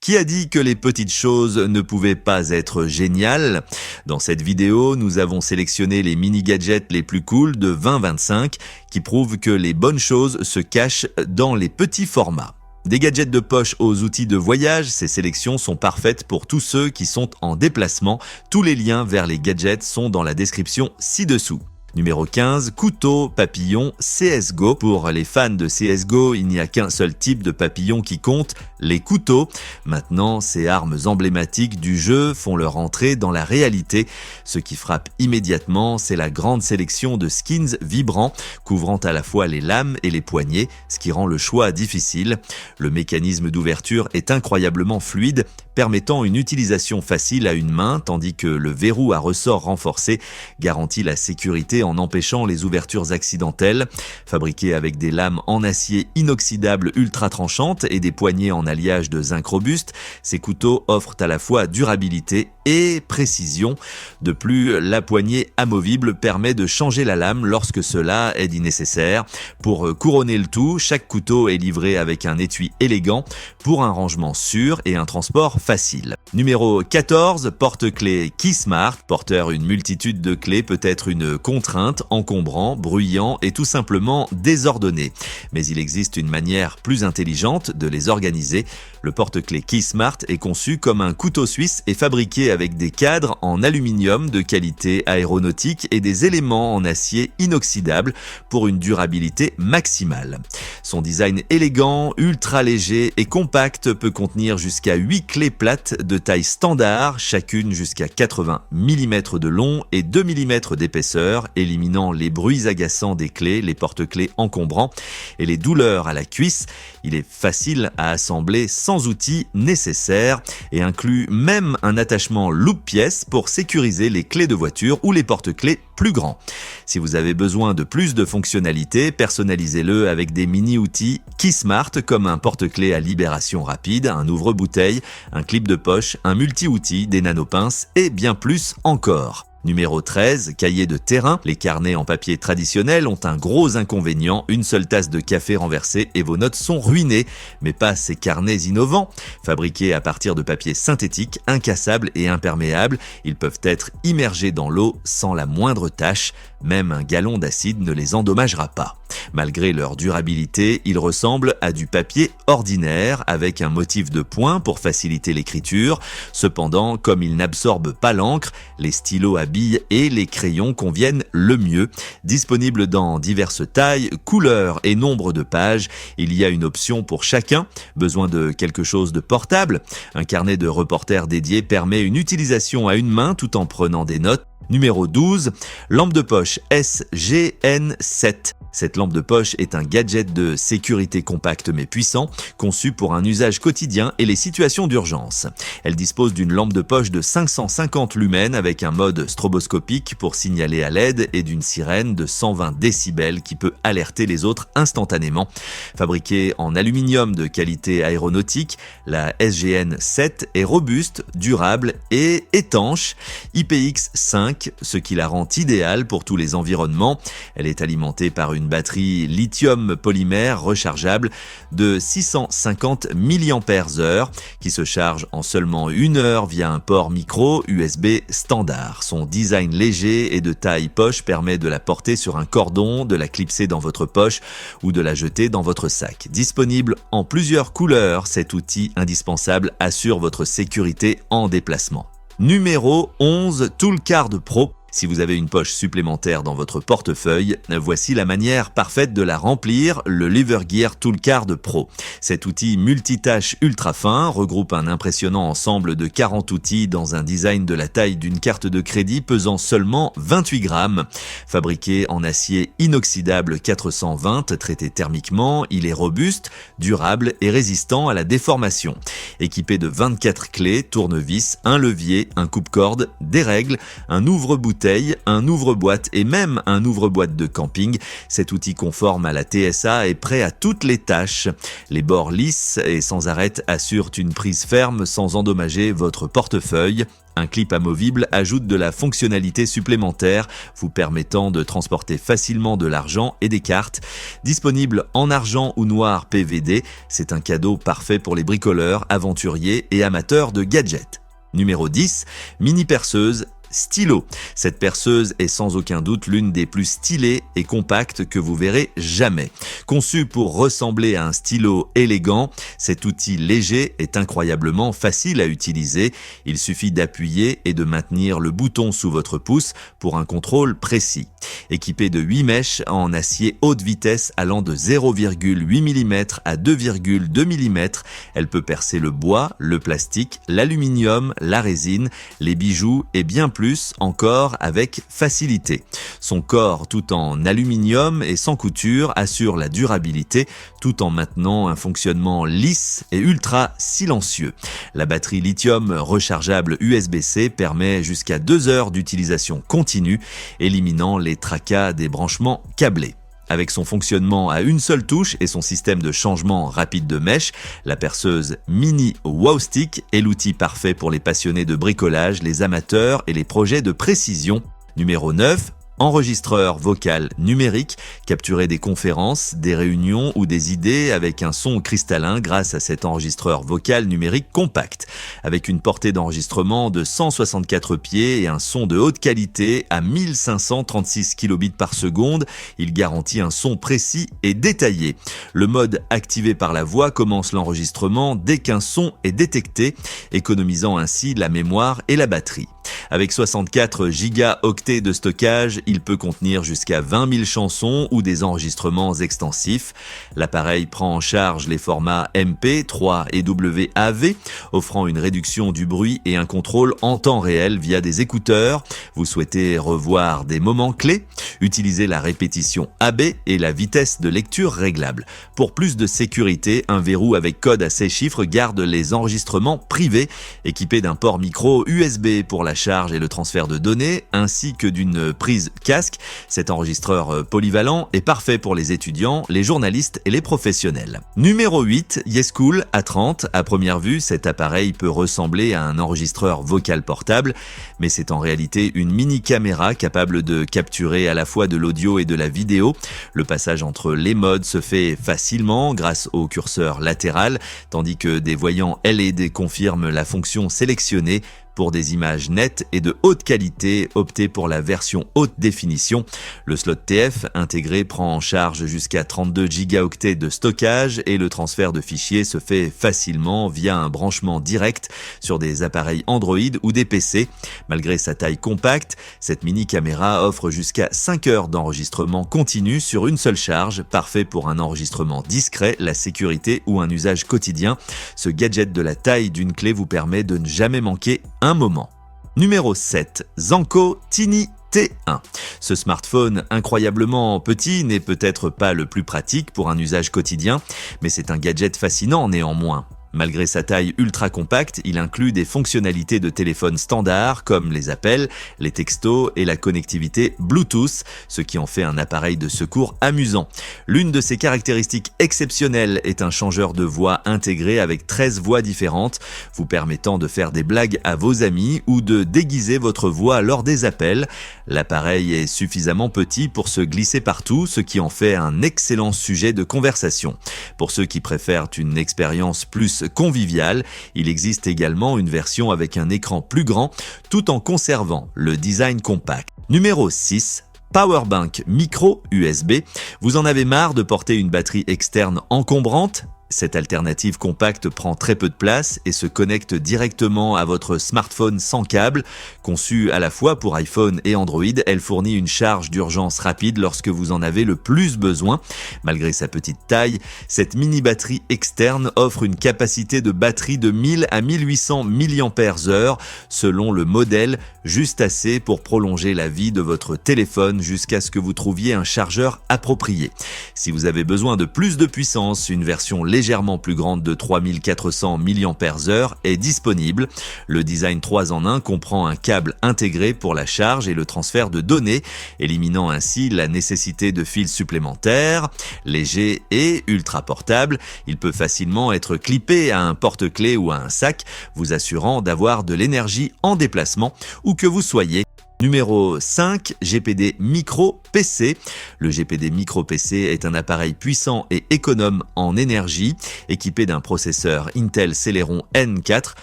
Qui a dit que les petites choses ne pouvaient pas être géniales? Dans cette vidéo, nous avons sélectionné les mini-gadgets les plus cool de 2025 qui prouvent que les bonnes choses se cachent dans les petits formats. Des gadgets de poche aux outils de voyage, ces sélections sont parfaites pour tous ceux qui sont en déplacement. Tous les liens vers les gadgets sont dans la description ci-dessous. Numéro 15, couteau, papillon, CSGO. Pour les fans de CSGO, il n'y a qu'un seul type de papillon qui compte, les couteaux. Maintenant, ces armes emblématiques du jeu font leur entrée dans la réalité. Ce qui frappe immédiatement, c'est la grande sélection de skins vibrants, couvrant à la fois les lames et les poignets, ce qui rend le choix difficile. Le mécanisme d'ouverture est incroyablement fluide, permettant une utilisation facile à une main, tandis que le verrou à ressort renforcé garantit la sécurité en empêchant les ouvertures accidentelles. Fabriqué avec des lames en acier inoxydable ultra tranchantes et des poignées en alliage de zinc robuste, ces couteaux offrent à la fois durabilité et précision. De plus, la poignée amovible permet de changer la lame lorsque cela est nécessaire. Pour couronner le tout, chaque couteau est livré avec un étui élégant pour un rangement sûr et un transport facile. Numéro 14, porte-clés KeySmart. Porteur une multitude de clés peut être une contrainte, encombrant, bruyant et tout simplement désordonné. Mais il existe une manière plus intelligente de les organiser. Le porte-clés KeySmart est conçu comme un couteau suisse et fabriqué avec des cadres en aluminium de qualité aéronautique et des éléments en acier inoxydable pour une durabilité maximale. Son design élégant, ultra léger et compact peut contenir jusqu'à 8 clés plates de taille standard, chacune jusqu'à 80 mm de long et 2 mm d'épaisseur, éliminant les bruits agaçants des clés, les porte-clés encombrants et les douleurs à la cuisse. Il est facile à assembler sans outils nécessaires et inclut même un attachement loupe-pièce pour sécuriser les clés de voiture ou les porte-clés plus grands. Si vous avez besoin de plus de fonctionnalités, personnalisez-le avec des mini-outils KeySmart comme un porte-clés à libération rapide, un ouvre-bouteille, un clip de poche, un multi-outil, des nanopinces et bien plus encore. Numéro 13, cahier de terrain. Les carnets en papier traditionnels ont un gros inconvénient, une seule tasse de café renversée et vos notes sont ruinées. Mais pas ces carnets innovants. Fabriqués à partir de papier synthétique, incassables et imperméables, ils peuvent être immergés dans l'eau sans la moindre tache. Même un gallon d'acide ne les endommagera pas. Malgré leur durabilité, ils ressemblent à du papier ordinaire avec un motif de point pour faciliter l'écriture. Cependant, comme ils n'absorbent pas l'encre, les stylos à billes et les crayons conviennent le mieux. Disponibles dans diverses tailles, couleurs et nombres de pages, il y a une option pour chacun. Besoin de quelque chose de portable? Un carnet de reporter dédié permet une utilisation à une main tout en prenant des notes. Numéro 12, lampe de poche SGN7. Cette lampe de poche est un gadget de sécurité compact mais puissant, conçu pour un usage quotidien et les situations d'urgence. Elle dispose d'une lampe de poche de 550 lumens avec un mode stroboscopique pour signaler à l'aide et d'une sirène de 120 décibels qui peut alerter les autres instantanément. Fabriquée en aluminium de qualité aéronautique, la SGN7 est robuste, durable et étanche. IPX5, ce qui la rend idéale pour tous les environnements. Elle est alimentée par une batterie lithium polymère rechargeable de 650 mAh qui se charge en seulement 1 heure via un port micro USB standard. Son design léger et de taille poche permet de la porter sur un cordon, de la clipser dans votre poche ou de la jeter dans votre sac. Disponible en plusieurs couleurs, cet outil indispensable assure votre sécurité en déplacement. Numéro 11, Toolcard Pro. Si vous avez une poche supplémentaire dans votre portefeuille, voici la manière parfaite de la remplir, le Livergear Toolcard Pro. Cet outil multitâche ultra fin regroupe un impressionnant ensemble de 40 outils dans un design de la taille d'une carte de crédit pesant seulement 28 grammes. Fabriqué en acier inoxydable 420 traité thermiquement, il est robuste, durable et résistant à la déformation. Équipé de 24 clés, tournevis, un levier, un coupe-corde, des règles, un ouvre-bouteille bouteille, un ouvre-boîte et même un ouvre-boîte de camping. Cet outil conforme à la TSA est prêt à toutes les tâches. Les bords lisses et sans arête assurent une prise ferme sans endommager votre portefeuille. Un clip amovible ajoute de la fonctionnalité supplémentaire, vous permettant de transporter facilement de l'argent et des cartes. Disponible en argent ou noir PVD, c'est un cadeau parfait pour les bricoleurs, aventuriers et amateurs de gadgets. Numéro 10, mini perceuse stylo. Cette perceuse est sans aucun doute l'une des plus stylées et compactes que vous verrez jamais. Conçue pour ressembler à un stylo élégant, cet outil léger est incroyablement facile à utiliser. Il suffit d'appuyer et de maintenir le bouton sous votre pouce pour un contrôle précis. Équipée de 8 mèches en acier haute vitesse allant de 0,8 mm à 2,2 mm, elle peut percer le bois, le plastique, l'aluminium, la résine, les bijoux et bien plus encore avec facilité. Son corps tout en aluminium et sans couture assure la durabilité tout en maintenant un fonctionnement lisse et ultra silencieux. La batterie lithium rechargeable USB-C permet jusqu'à 2 heures d'utilisation continue, éliminant les tracas des branchements câblés. Avec son fonctionnement à une seule touche et son système de changement rapide de mèche, la perceuse Mini Wowstick est l'outil parfait pour les passionnés de bricolage, les amateurs et les projets de précision. Numéro 9. Enregistreur vocal numérique, capturer des conférences, des réunions ou des idées avec un son cristallin grâce à cet enregistreur vocal numérique compact. Avec une portée d'enregistrement de 164 pieds et un son de haute qualité à 1536 kilobits par seconde, il garantit un son précis et détaillé. Le mode activé par la voix commence l'enregistrement dès qu'un son est détecté, économisant ainsi la mémoire et la batterie. Avec 64 gigaoctets de stockage, il peut contenir jusqu'à 20 000 chansons ou des enregistrements extensifs. L'appareil prend en charge les formats MP, 3 et WAV, offrant une réduction du bruit et un contrôle en temps réel via des écouteurs. Vous souhaitez revoir des moments clés? Utilisez la répétition AB et la vitesse de lecture réglable. Pour plus de sécurité, un verrou avec code à 16 chiffres garde les enregistrements privés, équipés d'un port micro USB pour la charge et le transfert de données, ainsi que d'une prise casque. Cet enregistreur polyvalent est parfait pour les étudiants, les journalistes et les professionnels. Numéro 8, Yescool A30. À première vue, cet appareil peut ressembler à un enregistreur vocal portable, mais c'est en réalité une mini caméra capable de capturer à la fois de l'audio et de la vidéo. Le passage entre les modes se fait facilement grâce au curseur latéral, tandis que des voyants LED confirment la fonction sélectionnée. Pour des images nettes et de haute qualité, optez pour la version haute définition. Le slot TF intégré prend en charge jusqu'à 32 gigaoctets de stockage et le transfert de fichiers se fait facilement via un branchement direct sur des appareils Android ou des PC. Malgré sa taille compacte, cette mini caméra offre jusqu'à 5 heures d'enregistrement continu sur une seule charge, parfait pour un enregistrement discret, la sécurité ou un usage quotidien. Ce gadget de la taille d'une clé vous permet de ne jamais manquer un moment. Numéro 7. Zanco Tiny T1. Ce smartphone incroyablement petit n'est peut-être pas le plus pratique pour un usage quotidien, mais c'est un gadget fascinant néanmoins. Malgré sa taille ultra compacte, il inclut des fonctionnalités de téléphone standard comme les appels, les textos et la connectivité Bluetooth, ce qui en fait un appareil de secours amusant. L'une de ses caractéristiques exceptionnelles est un changeur de voix intégré avec 13 voix différentes, vous permettant de faire des blagues à vos amis ou de déguiser votre voix lors des appels. L'appareil est suffisamment petit pour se glisser partout, ce qui en fait un excellent sujet de conversation. Pour ceux qui préfèrent une expérience plus convivial, il existe également une version avec un écran plus grand tout en conservant le design compact. Numéro 6. Powerbank micro USB. Vous en avez marre de porter une batterie externe encombrante? Cette alternative compacte prend très peu de place et se connecte directement à votre smartphone sans câble. Conçue à la fois pour iPhone et Android, elle fournit une charge d'urgence rapide lorsque vous en avez le plus besoin. Malgré sa petite taille, cette mini batterie externe offre une capacité de batterie de 1000 à 1800 mAh selon le modèle, juste assez pour prolonger la vie de votre téléphone jusqu'à ce que vous trouviez un chargeur approprié. Si vous avez besoin de plus de puissance, une version légère légèrement plus grande de 3400 mAh est disponible. Le design 3 en 1 comprend un câble intégré pour la charge et le transfert de données, éliminant ainsi la nécessité de fils supplémentaires. Léger et ultra portable, il peut facilement être clippé à un porte-clés ou à un sac, vous assurant d'avoir de l'énergie en déplacement où que vous soyez. Numéro 5, GPD Micro PC. Le GPD Micro PC est un appareil puissant et économe en énergie, équipé d'un processeur Intel Celeron N4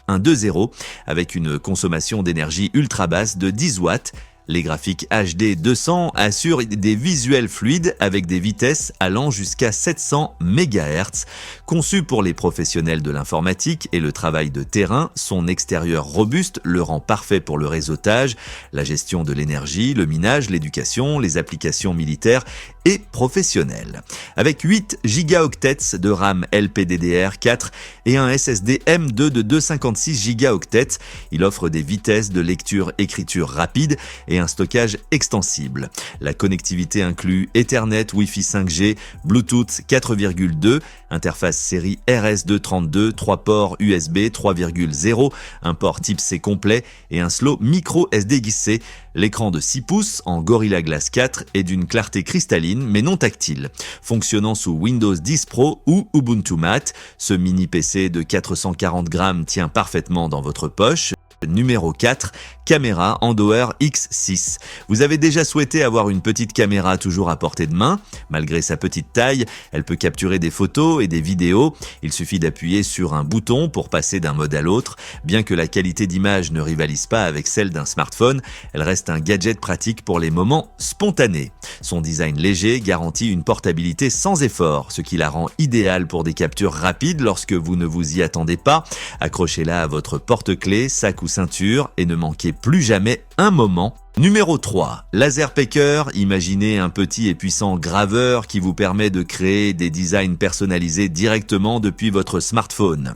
1.2.0 avec une consommation d'énergie ultra basse de 10 watts. Les graphiques HD 200 assurent des visuels fluides avec des vitesses allant jusqu'à 700 MHz. Conçu pour les professionnels de l'informatique et le travail de terrain, son extérieur robuste le rend parfait pour le réseautage, la gestion de l'énergie, le minage, l'éducation, les applications militaires et professionnelles. Avec 8 gigaoctets de RAM LPDDR4 et un SSD M2 de 256 gigaoctets, il offre des vitesses de lecture-écriture rapide et un stockage extensible. La connectivité inclut Ethernet, Wi-Fi 5G, Bluetooth 4.2, interface série RS232, 3 ports USB 3.0, un port type C complet et un slot micro SD guissé. L'écran de 6 pouces en Gorilla Glass 4 est d'une clarté cristalline mais non tactile. Fonctionnant sous Windows 10 Pro ou Ubuntu Mat, ce mini PC de 440 grammes tient parfaitement dans votre poche. Numéro 4, caméra Andouer X6. Vous avez déjà souhaité avoir une petite caméra toujours à portée de main. Malgré sa petite taille, elle peut capturer des photos et des vidéos. Il suffit d'appuyer sur un bouton pour passer d'un mode à l'autre. Bien que la qualité d'image ne rivalise pas avec celle d'un smartphone, elle reste un gadget pratique pour les moments spontanés. Son design léger garantit une portabilité sans effort, ce qui la rend idéale pour des captures rapides lorsque vous ne vous y attendez pas. Accrochez-la à votre porte-clés, sac ou ceinture et ne manquez plus jamais un moment. Numéro 3, Laserpecker. Imaginez un petit et puissant graveur qui vous permet de créer des designs personnalisés directement depuis votre smartphone.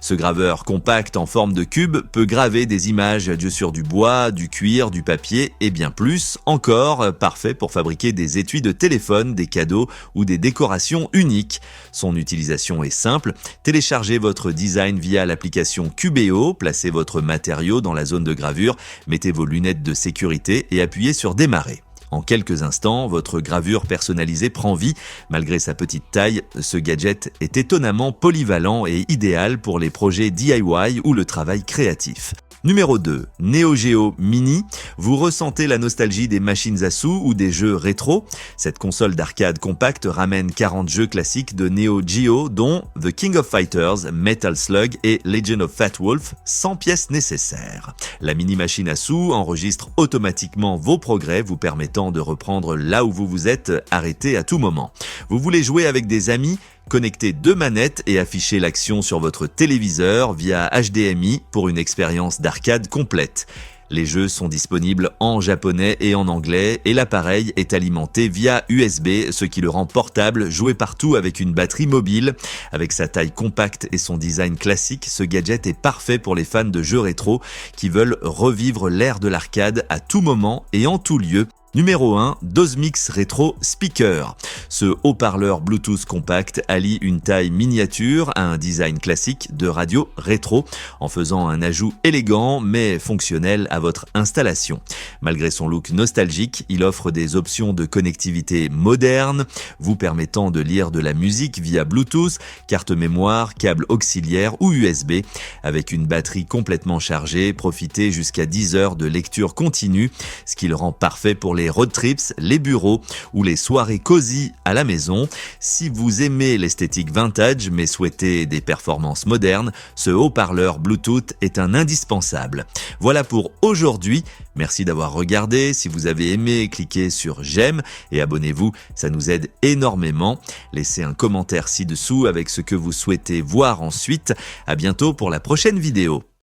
Ce graveur compact en forme de cube peut graver des images sur du bois, du cuir, du papier et bien plus encore, parfait pour fabriquer des étuis de téléphone, des cadeaux ou des décorations uniques. Son utilisation est simple, téléchargez votre design via l'application Cubeo, placez votre matériau dans la zone de gravure, mettez vos lunettes de sécurité et appuyez sur démarrer. En quelques instants, votre gravure personnalisée prend vie. Malgré sa petite taille, ce gadget est étonnamment polyvalent et idéal pour les projets DIY ou le travail créatif. Numéro 2, Neo Geo Mini. Vous ressentez la nostalgie des machines à sous ou des jeux rétro? Cette console d'arcade compacte ramène 40 jeux classiques de Neo Geo dont The King of Fighters, Metal Slug et Legend of Fat Wolf, sans pièces nécessaires. La mini machine à sous enregistre automatiquement vos progrès, vous permettant de reprendre là où vous vous êtes arrêté à tout moment. Vous voulez jouer avec des amis? Connectez 2 manettes et affichez l'action sur votre téléviseur via HDMI pour une expérience d'arcade complète. Les jeux sont disponibles en japonais et en anglais et l'appareil est alimenté via USB, ce qui le rend portable, joué partout avec une batterie mobile. Avec sa taille compacte et son design classique, ce gadget est parfait pour les fans de jeux rétro qui veulent revivre l'ère de l'arcade à tout moment et en tout lieu. Numéro 1, Dosmix Retro Speaker. Ce haut-parleur Bluetooth compact allie une taille miniature à un design classique de radio rétro en faisant un ajout élégant mais fonctionnel à votre installation. Malgré son look nostalgique, il offre des options de connectivité modernes, vous permettant de lire de la musique via Bluetooth, carte mémoire, câble auxiliaire ou USB. Avec une batterie complètement chargée, profitez jusqu'à 10 heures de lecture continue, ce qui le rend parfait pour les road trips, les bureaux ou les soirées cosy à la maison. Si vous aimez l'esthétique vintage mais souhaitez des performances modernes, ce haut-parleur Bluetooth est un indispensable. Voilà pour aujourd'hui. Merci d'avoir regardé. Si vous avez aimé, cliquez sur j'aime et abonnez-vous, ça nous aide énormément. Laissez un commentaire ci-dessous avec ce que vous souhaitez voir ensuite. À bientôt pour la prochaine vidéo.